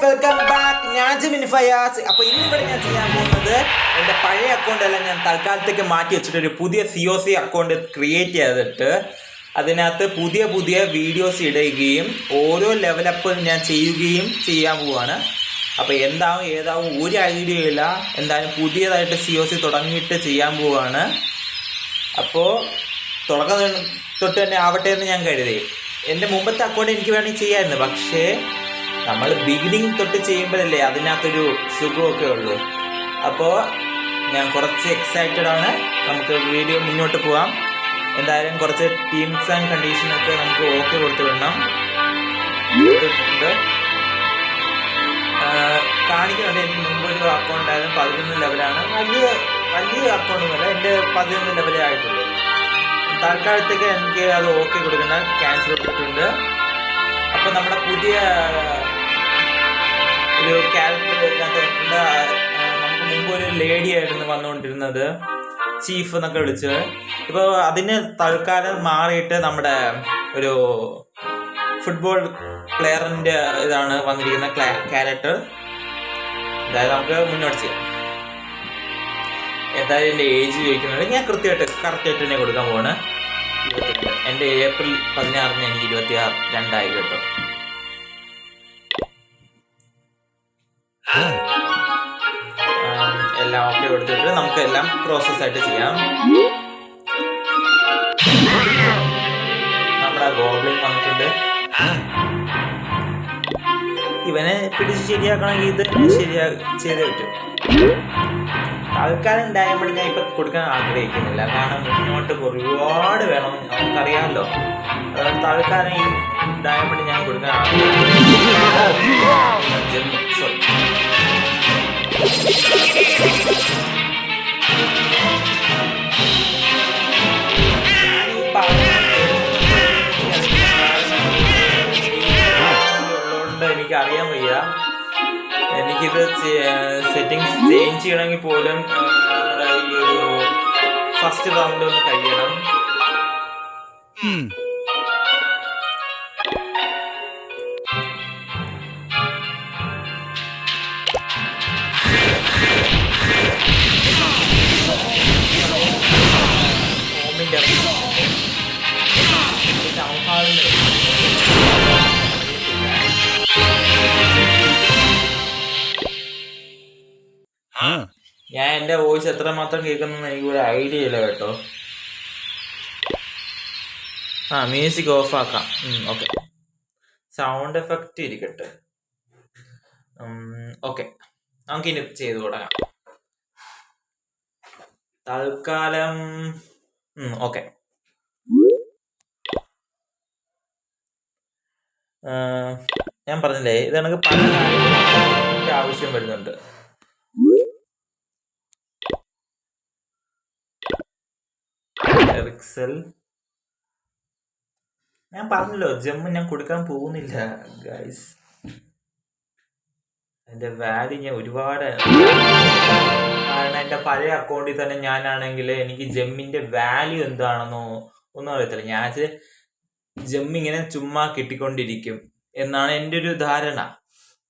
Welcome back. ഞാൻ Jimin Fayaz. അപ്പോൾ ഇന്നിവിടെ ഞാൻ ചെയ്യാൻ പോകുന്നത് എൻ്റെ പഴയ അക്കൗണ്ടെല്ലാം ഞാൻ തൽക്കാലത്തേക്ക് മാറ്റി വെച്ചിട്ട് ഒരു പുതിയ COC അക്കൗണ്ട് ക്രിയേറ്റ് ചെയ്തിട്ട് അതിനകത്ത് പുതിയ പുതിയ വീഡിയോസ് ഇടുകയും ഓരോ ലെവലപ്പ് ഞാൻ ചെയ്യുകയും ചെയ്യാൻ പോവുകയാണ്. അപ്പോൾ എന്താവും ഏതാവും ഒരു ഐഡിയ ഇല്ല. എന്തായാലും പുതിയതായിട്ട് COC തുടങ്ങിയിട്ട് ചെയ്യാൻ പോവുകയാണ്. അപ്പോൾ തുടക്കം തൊട്ട് തന്നെ ആവട്ടെ എന്ന് ഞാൻ കരുതി. എൻ്റെ മുമ്പത്തെ അക്കൗണ്ട് എനിക്ക് വേണമെങ്കിൽ ചെയ്യാമായിരുന്നു, പക്ഷേ നമ്മൾ ബിഗിനിങ് തൊട്ട് ചെയ്യുമ്പോഴല്ലേ അതിനകത്തൊരു സുഖമൊക്കെ ഉള്ളൂ. അപ്പോൾ ഞാൻ കുറച്ച് എക്സൈറ്റഡ് ആണ്. നമുക്ക് വീഡിയോ മുന്നോട്ട് പോകാം. എന്തായാലും കുറച്ച് ടീംസ് ആൻഡ് കണ്ടീഷനൊക്കെ നമുക്ക് ഓക്കെ കൊടുത്ത് വിടണം. കാണിക്കുന്നുണ്ട്. എനിക്ക് മുമ്പ് ഒരു അക്കൗണ്ട് ആയിരുന്നു 11 ലെവലാണ്. വലിയ അക്കൗണ്ടൊന്നുമല്ല, എൻ്റെ 11 ലെവലേ ആയിട്ടുള്ളൂ. തൽക്കാലത്തേക്ക് എനിക്ക് അത് ഓക്കെ കൊടുക്കേണ്ട, ക്യാൻസൽ കൊടുത്തിട്ടുണ്ട്. അപ്പോൾ നമ്മുടെ പുതിയ ഒരു ക്യാരക്ടർ ഇതിനകത്ത് വന്നിട്ടുണ്ട്. നമുക്ക് മുമ്പ് ഒരു ലേഡി ആയിരുന്നു വന്നുകൊണ്ടിരുന്നത്, ചീഫ് എന്നൊക്കെ വിളിച്ചത്. ഇപ്പോൾ അതിന് തൽക്കാലം മാറിയിട്ട് നമ്മുടെ ഒരു ഫുട്ബോൾ പ്ലെയറിൻ്റെ ഇതാണ് വന്നിരിക്കുന്ന ക്യാരക്ടർ. എന്തായാലും നമുക്ക് മുന്നോട്ട് ചെയ്യാം. എന്തായാലും എൻ്റെ ഏജ് ചോദിക്കുന്നുണ്ട്. ഞാൻ കറക്റ്റായിട്ട് തന്നെ കൊടുക്കാൻ പോവാണ്. 22. എൻ്റെ ഏപ്രിൽ 16 എനിക്ക് 22 കേട്ടോ. എല്ലാം ഓക്കെ കൊടുത്തിട്ട് നമുക്ക് എല്ലാം പ്രോസസ്സായിട്ട് ചെയ്യാം. നമ്മുടെ ഗോബ്ലിൻ വന്നിട്ടുണ്ട്. ഇവനെ പിടിച്ച് ശരിയാക്കണമെങ്കിൽ ഇത് ചെയ്തേ പറ്റും. തൽക്കാലം ഡയമണ്ട് ഞാൻ ഇപ്പം കൊടുക്കാൻ ആഗ്രഹിക്കുന്നില്ല, കാരണം മുന്നോട്ട് ഒരുപാട് വേണം, നമുക്കറിയാമല്ലോ. അതുകൊണ്ട് തൽക്കാലം ഈ ഡയമണ്ട് ഞാൻ കൊടുക്കാൻ ഉള്ളതുകൊണ്ട് എനിക്ക് അറിയാൻ വയ്യ. എനിക്കിത് സെറ്റിങ്സ് ചേഞ്ച് ചെയ്യണമെങ്കിൽ പോലും നമ്മുടെ ഈ ഒരു ഫസ്റ്റ് റൗണ്ട് ഒന്ന് കഴിയണം. ഞാൻ എൻ്റെ വോയിസ് എത്രമാത്രം കേൾക്കുന്നതെന്ന് എനിക്ക് ഒരു ഐഡിയ ഇല്ല കേട്ടോ. മ്യൂസിക് ഓഫ് ആക്കാം. ഓക്കെ, സൗണ്ട് എഫക്റ്റ് ഇരിക്കട്ടെ. ഓക്കെ, നമുക്കിനി ചെയ്ത് തുടങ്ങാം. തൽക്കാലം ഓക്കെ. ഞാൻ പറഞ്ഞില്ലേ, ഇത് നമുക്ക് പല കാര്യങ്ങളുടെ ആവശ്യം വരുന്നുണ്ട്. ഞാൻ പറഞ്ഞല്ലോ, ജമ്മ് ഞാൻ കൊടുക്കാൻ പോകുന്നില്ല ഗൈസ്. എൻ്റെ വാല്യൂ ഞാൻ ഒരുപാട്, കാരണം എൻ്റെ പഴയ അക്കൗണ്ടിൽ തന്നെ ഞാനാണെങ്കിൽ എനിക്ക് ജമ്മിൻ്റെ വാല്യൂ എന്താണെന്നോ ഒന്നും അറിയത്തില്ല. ഞാൻ ജമ്മ് ഇങ്ങനെ ചുമ്മാ കിട്ടിക്കൊണ്ടിരിക്കും എന്നാണ് എൻ്റെ ഒരു ധാരണ.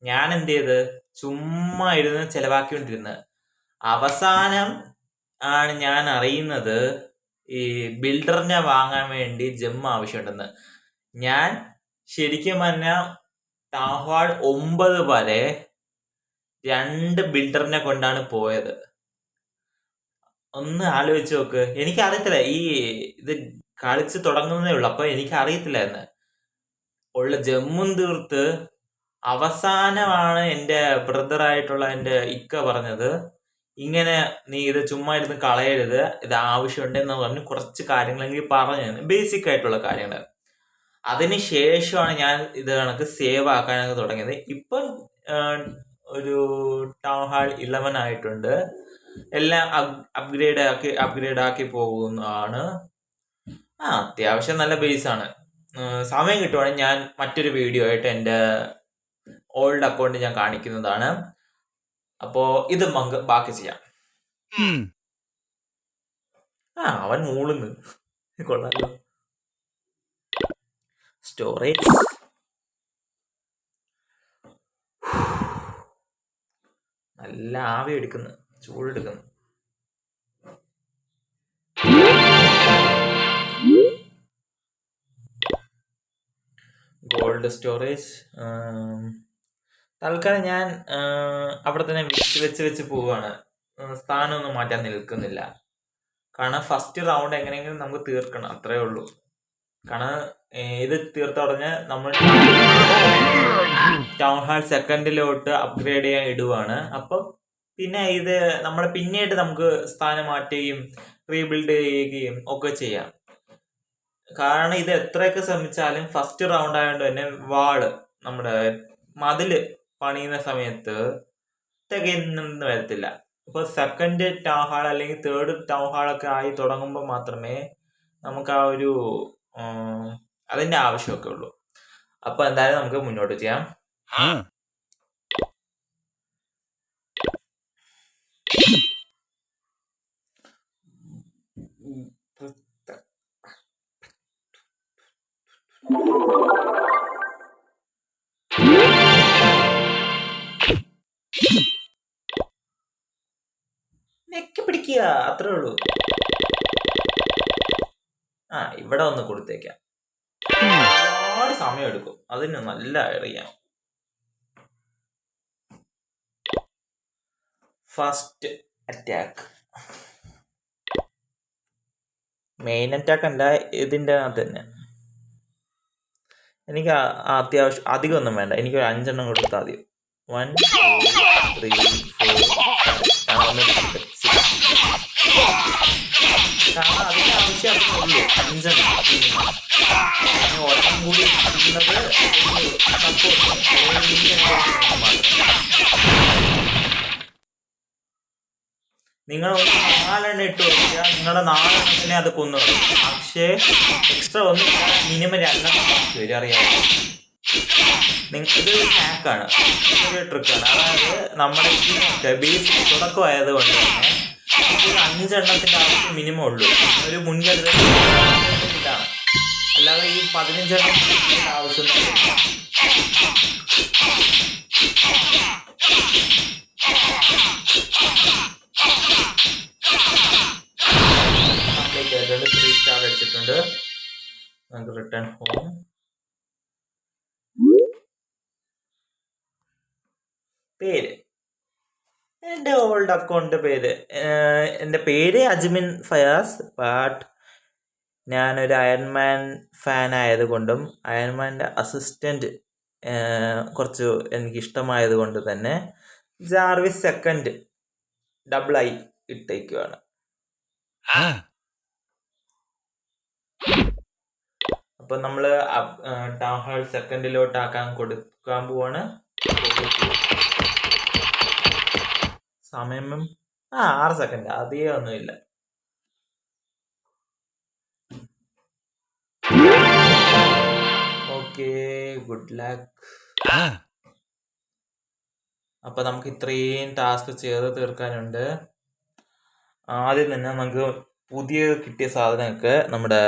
ഞാൻ എന്ത് ചെയ്ത് ചുമ്മാ ഇരുന്ന് ചിലവാക്കിക്കൊണ്ടിരുന്നത്. അവസാനം ആണ് ഞാൻ അറിയുന്നത് ഈ ബിൽഡറിനെ വാങ്ങാൻ വേണ്ടി ജമ്മ് ആവശ്യമുണ്ടെന്ന്. ഞാൻ ശരിക്കും പറഞ്ഞാൽ ടൗൺ ഹാൾ 9 വരെ 2 ബിൽഡറിനെ കൊണ്ടാണ് പോയത്. ഒന്ന് ആലോചിച്ച് നോക്ക്. എനിക്കറിയത്തില്ല, ഈ ഇത് കളിച്ച് തുടങ്ങുന്നതേ ഉള്ളൂ. അപ്പോൾ എനിക്കറിയത്തില്ലായിരുന്നു. ഉള്ള ജമ്മും തീർത്ത് അവസാനമാണ് എൻ്റെ ബ്രദറായിട്ടുള്ള എൻ്റെ ഇക്ക പറഞ്ഞത്, ഇങ്ങനെ നീ ഇത് ചുമ്മാ ഇരുന്ന് കളയരുത്, ഇത് ആവശ്യമുണ്ടെന്ന് പറഞ്ഞ് കുറച്ച് കാര്യങ്ങളെങ്കിൽ പറഞ്ഞു, ബേസിക് ആയിട്ടുള്ള കാര്യങ്ങൾ. അതിന് ശേഷമാണ് ഞാൻ ഇത് കണക്ക് സേവ് ആക്കാനൊക്കെ തുടങ്ങിയത്. ഇപ്പം ഒരു ടൗൺ ഹാൾ 11 ആയിട്ടുണ്ട്. എല്ലാം അപ്ഗ്രേഡ് ആക്കി പോകുന്നതാണ്. അത്യാവശ്യം നല്ല ബേസാണ്. സമയം കിട്ടുവാണെങ്കിൽ ഞാൻ മറ്റൊരു വീഡിയോ ആയിട്ട് എൻ്റെ ഓൾഡ് അക്കൗണ്ട് ഞാൻ കാണിക്കുന്നതാണ്. അപ്പോൾ ഇത് നമുക്ക് ബാക്കി ചെയ്യാം. അവൻ മൂളുന്നു, കൊള്ളാലോ. സ്റ്റോറേജ് നല്ല ആവി എടുക്കുന്നു, ചൂടെടുക്കുന്നു. ഗോൾഡ് സ്റ്റോറേജ് തൽക്കാലം ഞാൻ അവിടെ തന്നെ വെച്ച് പോവുകയാണ്. സ്ഥാനമൊന്നും മാറ്റാൻ നിൽക്കുന്നില്ല. കാരണം ഫസ്റ്റ് റൗണ്ട് എങ്ങനെയെങ്കിലും നമുക്ക് തീർക്കണം, അത്രേ ഉള്ളൂ. കാരണം ഇത് തീർത്ത ഉടനെ നമ്മൾ ടൗൺ ഹാൾ സെക്കൻഡിലോട്ട് അപ്ഗ്രേഡ് ചെയ്യാൻ ഇടുവാണ്. അപ്പം പിന്നെ ഇത് നമ്മുടെ പിന്നീട് നമുക്ക് സ്ഥാനം മാറ്റുകയും റീബിൽഡ് ചെയ്യുകയും ഒക്കെ ചെയ്യാം. കാരണം ഇത് എത്രയൊക്കെ ശ്രമിച്ചാലും ഫസ്റ്റ് റൗണ്ട് ആയതുകൊണ്ട് തന്നെ വാള് നമ്മുടെ മതില് പണിയുന്ന സമയത്ത് തികയുന്നെന്ന് വരത്തില്ല. ഇപ്പൊ സെക്കൻഡ് ടൗൺ ഹാൾ അല്ലെങ്കിൽ തേർഡ് ടൗൺ ഹാളൊക്കെ ആയി തുടങ്ങുമ്പോൾ മാത്രമേ നമുക്ക് ആ ഒരു അതിന്റെ ആവശ്യമൊക്കെ ഉള്ളൂ. അപ്പൊ എന്തായാലും നമുക്ക് മുന്നോട്ട് ചെയ്യാം. നെക്ക് പിടിക്കുക, അത്രേ ഉള്ളൂ. ഇവിടെ ഒന്ന് കൊടുത്തേക്കാം. ഒരുപാട് സമയം എടുക്കും, അതിന് നല്ല അറിയാം. ഫസ്റ്റ് അറ്റാക്ക്, മെയിൻ അറ്റാക്ക് അല്ല, ഇതിൻ്റെ അകത്ത് തന്നെ. എനിക്ക് അത്യാവശ്യം അധികം ഒന്നും വേണ്ട, എനിക്ക് ഒരു 5 എണ്ണം കൊടുത്താൽ മതി. 1 2 3 4 കാരണം അതിന്റെ ആവശ്യം അതിനുള്ളൂ. 5 എണ്ണം ഒരെണ്ണം കൂടി ഇടുന്നത് നിങ്ങൾ 4 എണ്ണം ഇട്ട് നോക്കിയാൽ നിങ്ങളുടെ 4 എണ്ണത്തിനെ അത് കൊന്നു. പക്ഷേ എക്സ്ട്രാ ഒന്നും മിനിമം 2 എണ്ണം വരും, അറിയാമോ? ഇതൊരു ഹാക്കാണ്, ഇതൊരു ട്രിക്കാണ്. അതായത് നമ്മുടെ ഈ ബേസിക് തുടക്കമായത് കൊണ്ട് തന്നെ ഒരു 5 എണ്ണത്തിന്റെ ആവശ്യം മിനിമം ഉള്ളൂ. ഒരു മുൻകരുതൽ ഇതാണ്, അല്ലാതെ ഈ 15 എണ്ണത്തിന്റെ ആവശ്യമൊന്നും. കംപ്ലീറ്റ് ആയിട്ടുണ്ട്, 3 സ്റ്റാർ അടിച്ചിട്ടുണ്ട്. നമുക്ക് റിട്ടേൺ ഹോം. പേര്, എൻ്റെ ഓൾഡ് അക്കൗണ്ട് പേര്, എൻ്റെ പേര് അജ്മിൻ ഫയാസ്. ബട്ട് ഞാനൊരു അയൺമാൻ ഫാൻ ആയതുകൊണ്ടും അയൺമാൻ്റെ അസിസ്റ്റൻ്റ് കുറച്ച് എനിക്കിഷ്ടമായത് കൊണ്ട് തന്നെ ജാർവിസ് സെക്കൻഡ് ഡബിൾ-I ഇട്ടേക്കുവാണ്. അപ്പം നമ്മൾ ടൗൺ ഹാൾ സെക്കൻഡിലോട്ടാക്കാൻ കൊടുക്കാൻ പോവാണ്. സമയം 6 സെക്കൻഡ്, അധികം ഒന്നുമില്ല. Okay, good luck. അപ്പൊ നമുക്ക് ഇത്രയും ടാസ്ക് ചെയ്ത് തീർക്കാനുണ്ട്. ആദ്യം തന്നെ നമുക്ക് പുതിയ കിട്ടിയ സാധനമൊക്കെ നമ്മുടെ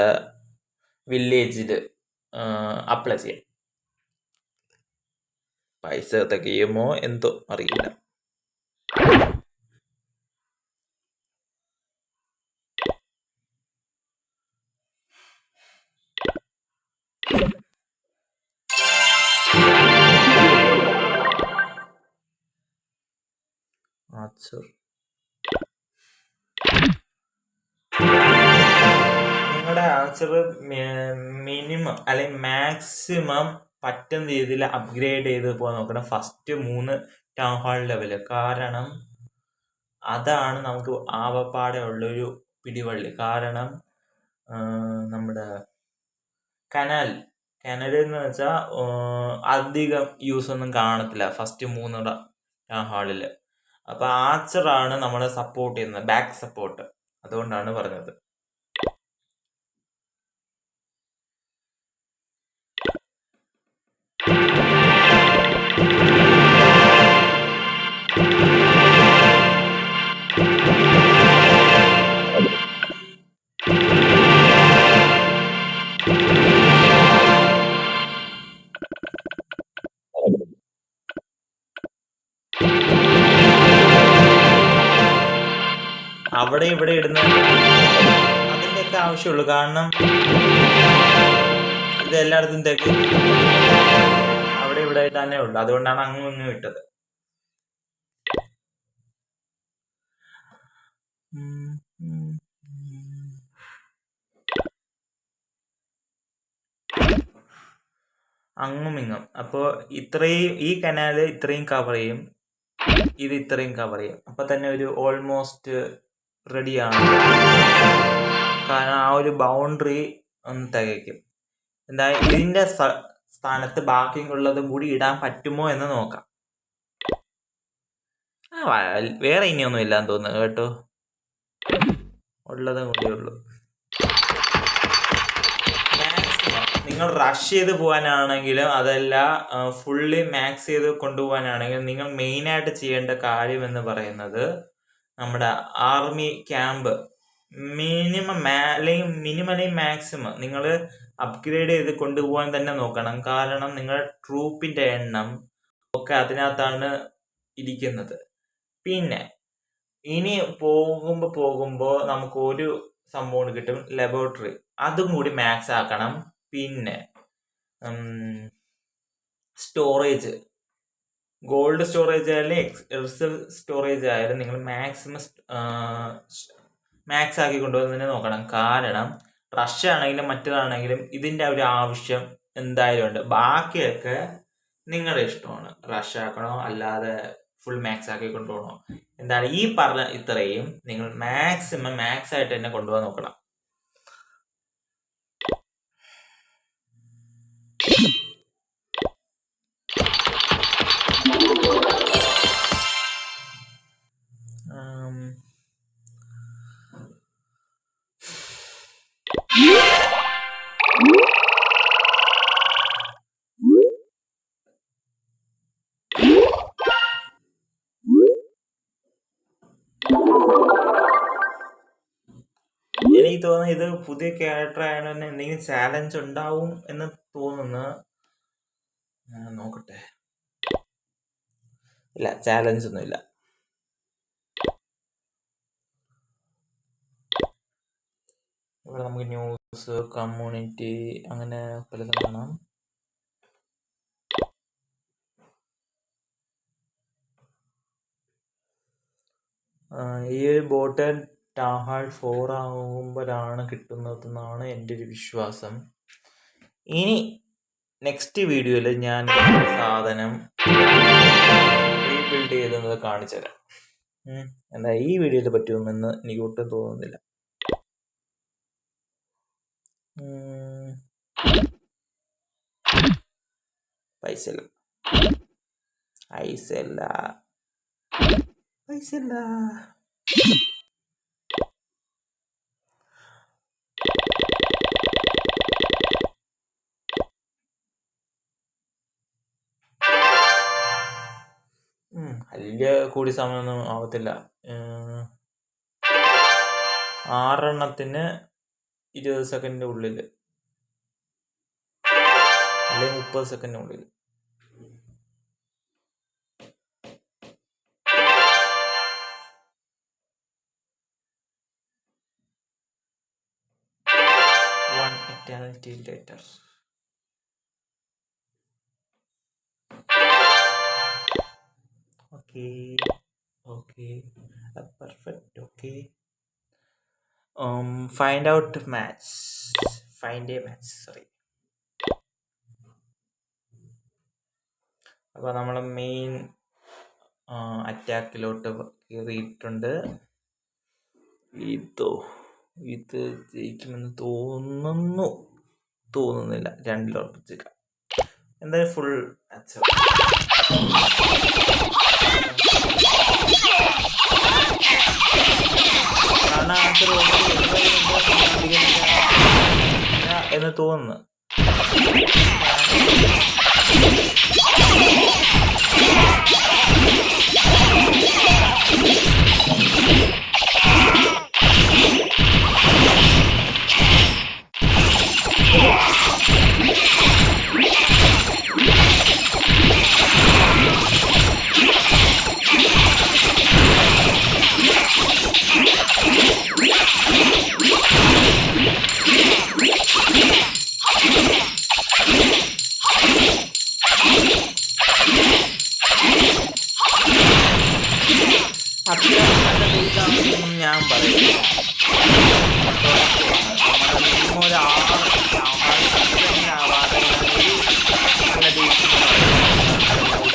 വില്ലേജിൽ അപ്ലൈ ചെയ്യാം. പൈസ തികയുമോ എന്തോ അറിയില്ല. നിങ്ങളുടെ ആൻസർ മിനിമം അല്ലെങ്കിൽ മാക്സിമം പറ്റുന്ന രീതിയിൽ അപ്ഗ്രേഡ് ചെയ്ത് പോകാൻ നോക്കണം ഫസ്റ്റ് 3 ടൗൺ ഹാൾ ലെവല്. കാരണം അതാണ് നമുക്ക് ആവപ്പാടെ ഉള്ളൊരു പിടിവള്ളി. കാരണം നമ്മുടെ കനൽ എന്ന് വെച്ചാൽ അധികം യൂസ് ഒന്നും കാണത്തില്ല ഫസ്റ്റ് 3 ടൗൺ ഹാളിൽ. അപ്പോൾ ആർച്ചറാണ് നമ്മളെ സപ്പോർട്ട് ചെയ്യുന്നത്, ബാക്ക് സപ്പോർട്ട്. അതുകൊണ്ടാണ് പറഞ്ഞത്. അവിടെ ഇവിടെ ഇടുന്ന അതിൻ്റെയൊക്കെ ആവശ്യമുള്ളൂ. കാരണം ഇത് എല്ലായിടത്തും തേക്ക് അവിടെ ഇവിടെ തന്നെ ഉള്ളു. അതുകൊണ്ടാണ് അങ്ങും ഇങ്ങും ഇട്ടത്. അങ്ങും ഇങ്ങും. അപ്പോൾ ഇത്രയും ഈ കനാല് ഇത്രയും കവർ ചെയ്യും, ഇത് ഇത്രയും കവർ ചെയ്യും. അപ്പൊ തന്നെ ഒരു ഓൾമോസ്റ്റ് റെഡിയാണ്. കാരണം ആ ഒരു ബൗണ്ടറി ഒന്ന് തികയ്ക്കും. എന്താ ഇതിന്റെ സ്ഥാനത്ത് ബാക്കിയുള്ളതും കൂടി ഇടാൻ പറ്റുമോ എന്ന് നോക്കാം. വേറെ ഇനിയൊന്നും ഇല്ലാന്ന് തോന്നുന്നു കേട്ടോ, ഉള്ളതും കൂടിയേ ഉള്ളൂ. നിങ്ങൾ റഷ് ചെയ്ത് പോകാനാണെങ്കിലും അതല്ല ഫുള്ളി മാക്സ് ചെയ്ത് കൊണ്ടുപോകാനാണെങ്കിലും നിങ്ങൾ മെയിനായിട്ട് ചെയ്യേണ്ട കാര്യം എന്ന് പറയുന്നത് നമ്മുടെ ആർമി ക്യാമ്പ് മിനിമലി മാക്സിമം നിങ്ങൾ അപ്ഗ്രേഡ് ചെയ്ത് കൊണ്ടുപോകാൻ തന്നെ നോക്കണം. കാരണം നിങ്ങളുടെ ട്രൂപ്പിന്റെ എണ്ണം ഒക്കെ അതിനകത്താണ് ഇരിക്കുന്നത്. പിന്നെ ഇനി പോകുമ്പോൾ നമുക്ക് ഒരു സംഭവം കിട്ടും, ലബോറട്ടറി. അതും കൂടി മാക്സ് ആക്കണം. പിന്നെ സ്റ്റോറേജ്, ഗോൾഡ് സ്റ്റോറേജ് ആയാലും റിസർവ് സ്റ്റോറേജ് ആയാലും നിങ്ങൾ മാക്സിമം മാക്സ് ആക്കി കൊണ്ടുപോകുന്നതിന് നോക്കണം. കാരണം റഷ് ആണെങ്കിലും മറ്റേതാണെങ്കിലും ഇതിൻ്റെ ഒരു ആവശ്യം എന്തായാലും ഉണ്ട്. ബാക്കിയൊക്കെ നിങ്ങളുടെ ഇഷ്ടമാണ്, റഷ് ആക്കണോ അല്ലാതെ ഫുൾ മാക്സ് ആക്കി കൊണ്ടുപോകണോ. എന്താണ് ഈ പറഞ്ഞ ഇത്രയും നിങ്ങൾ മാക്സിമം മാക്സ് ആയിട്ട് തന്നെ കൊണ്ടുപോകാൻ നോക്കണം. എനിക്ക് തോന്നുന്നു ഇത് പുതിയ ക്യാരക്ടർ ആയതുകൊണ്ട് തന്നെ എന്തെങ്കിലും ചാലഞ്ച് ഉണ്ടാവും എന്ന് തോന്നുന്നു. നോക്കട്ടെ. ഇല്ല, ചാലഞ്ച് ഒന്നും ഇല്ല. ഇവിടെ നമുക്ക് ന്യൂസ്, കമ്മ്യൂണിറ്റി അങ്ങനെ പലതും കാണാം. ഈ ഒരു ബോട്ട് ടൗൺ 4 ആകുമ്പോഴാണ് കിട്ടുന്നതെന്നാണ് എൻ്റെ ഒരു വിശ്വാസം. ഇനി നെക്സ്റ്റ് വീഡിയോയിൽ ഞാൻ സാധനം റീബിൽഡ് ചെയ്തെന്നത് കാണിച്ചു തരാം. എന്താ ഈ വീഡിയോയിൽ പറ്റുമെന്ന് എനിക്ക് ഒട്ടും തോന്നുന്നില്ല. പൈസ വലിയ കൂടി സമയമൊന്നും ആവത്തില്ല. 6 എണ്ണത്തിന് 20 സെക്കൻഡിന്റെ ഉള്ളിൽ അല്ലെങ്കിൽ 30 സെക്കൻഡിനുള്ളിൽ. One eternity later. Okay, perfect. Okay. Find a match. Sorry. അപ്പോൾ നമ്മൾ മെയിൻ അറ്റാക്കിലോട്ട് കയറിയിട്ടുണ്ട്. ഇത് ജയിക്കുമെന്ന് തോന്നുന്നില്ല. 2 ഉറപ്പിച്ചേക്കാം. എന്തായാലും ഫുൾ മാച്ച് എന്ന് തോന്നുന്നു. അത്ര നല്ല ബേസാണെന്നൊന്നും ഞാൻ പറയില്ല. നമ്മുടെ മിനിമം ഒരു 6 നല്ല ബേസ്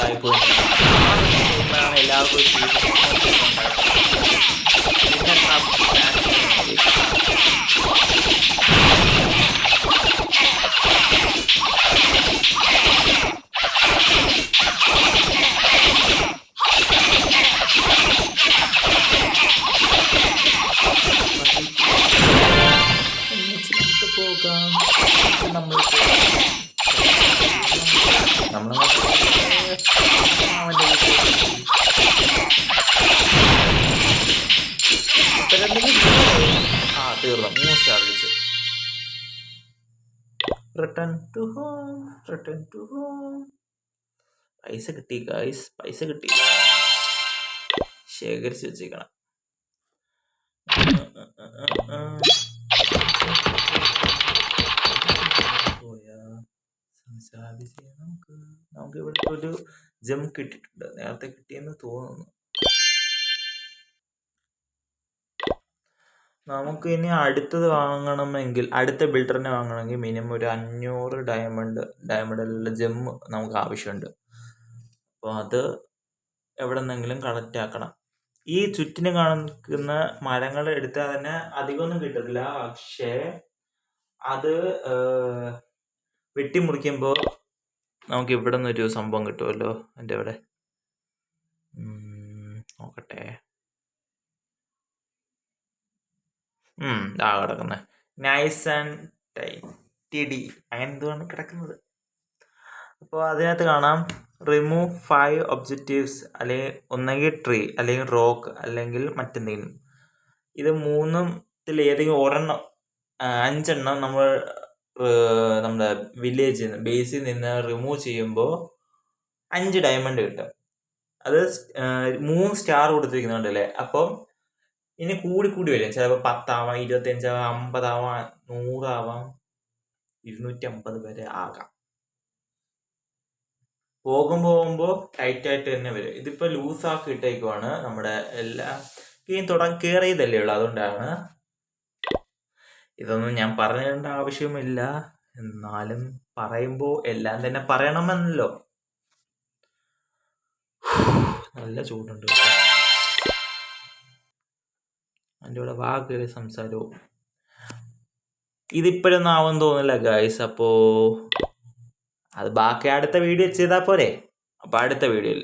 ായിപ്പോയി എല്ലാവർക്കും പോകാം. തീർന്നു 3 സ്റ്റാർ വിളിച്ചു. Return to home. പൈസ കിട്ടി ഗൈസ്, പൈസ കിട്ടി. ശേഖരിച്ച് വെച്ചേക്കണം. നമുക്ക് ഇവിടെ ഒരു ജം കിട്ടിയിട്ടുണ്ട്, നേരത്തെ കിട്ടിയെന്ന് തോന്നുന്നു. നമുക്ക് ഇനി അടുത്തത് വാങ്ങണമെങ്കിൽ, അടുത്ത ബിൽഡറിനെ വാങ്ങണമെങ്കിൽ മിനിമം ഒരു 500 ഡയമണ്ടിലുള്ള ജെമ്മ് നമുക്ക് ആവശ്യമുണ്ട്. അപ്പോൾ അത് എവിടെ നിന്നെങ്കിലും കളക്ട് ആക്കണം. ഈ ചുറ്റിന് കാണിക്കുന്ന മരങ്ങൾ എടുത്താൽ തന്നെ അധികമൊന്നും കിട്ടത്തില്ല, പക്ഷേ അത് വെട്ടിമുറിക്കുമ്പോൾ നമുക്ക് ഇവിടെ നിന്നൊരു സംഭവം കിട്ടുമല്ലോ. എൻ്റെ ഇവിടെ നോക്കട്ടെ, കിടക്കുന്നത് നൈസ് ആൻഡ് TD അങ്ങനെ എന്തുകൊണ്ട് കിടക്കുന്നത്. അപ്പോൾ അതിനകത്ത് കാണാം റിമൂവ് 5 ഒബ്ജക്റ്റീവ്സ്, അല്ലെങ്കിൽ ഒന്നെങ്കിൽ ട്രീ, അല്ലെങ്കിൽ റോക്ക്, അല്ലെങ്കിൽ മറ്റെന്തെങ്കിലും. ഇത് മൂന്നിൽ ഏതെങ്കിലും ഒരെണ്ണം, 5 എണ്ണം നമ്മൾ നമ്മുടെ വില്ലേജിൽ നിന്ന്, ബേസിൽ നിന്ന് റിമൂവ് ചെയ്യുമ്പോൾ 5 ഡയമണ്ട് കിട്ടും. അത് 3 സ്റ്റാർ കൊടുത്തിരിക്കുന്നുണ്ടല്ലേ. അപ്പം ഇനി കൂടി വരും. ചിലപ്പോൾ 10 ആവാം, 25 ആവാം, 50 ആവാം, 100 ആവാം, 250 വരെ ആകാം. പോകുമ്പോൾ ടൈറ്റായിട്ട് തന്നെ വരും. ഇതിപ്പോൾ ലൂസാക്കി ഇട്ടേക്കുവാണ്. നമ്മുടെ എല്ലാ കയറിയതല്ലേ ഉള്ളു, അതുകൊണ്ടാണ്. ഇതൊന്നും ഞാൻ പറയേണ്ട ആവശ്യമില്ല, എന്നാലും പറയുമ്പോൾ എല്ലാം തന്നെ പറയണമെന്നല്ലോ. നല്ല ചൂടുണ്ട്. എൻ്റെ കൂടെ കയറി സംസാരവും ഇതിപ്പോഴൊന്നും ആവുമെന്ന് തോന്നില്ല ഗൈസ്. അപ്പോൾ അത് ബാക്കി അടുത്ത വീഡിയോ ചെയ്താൽ പോരെ. അപ്പോൾ അടുത്ത വീഡിയോയിൽ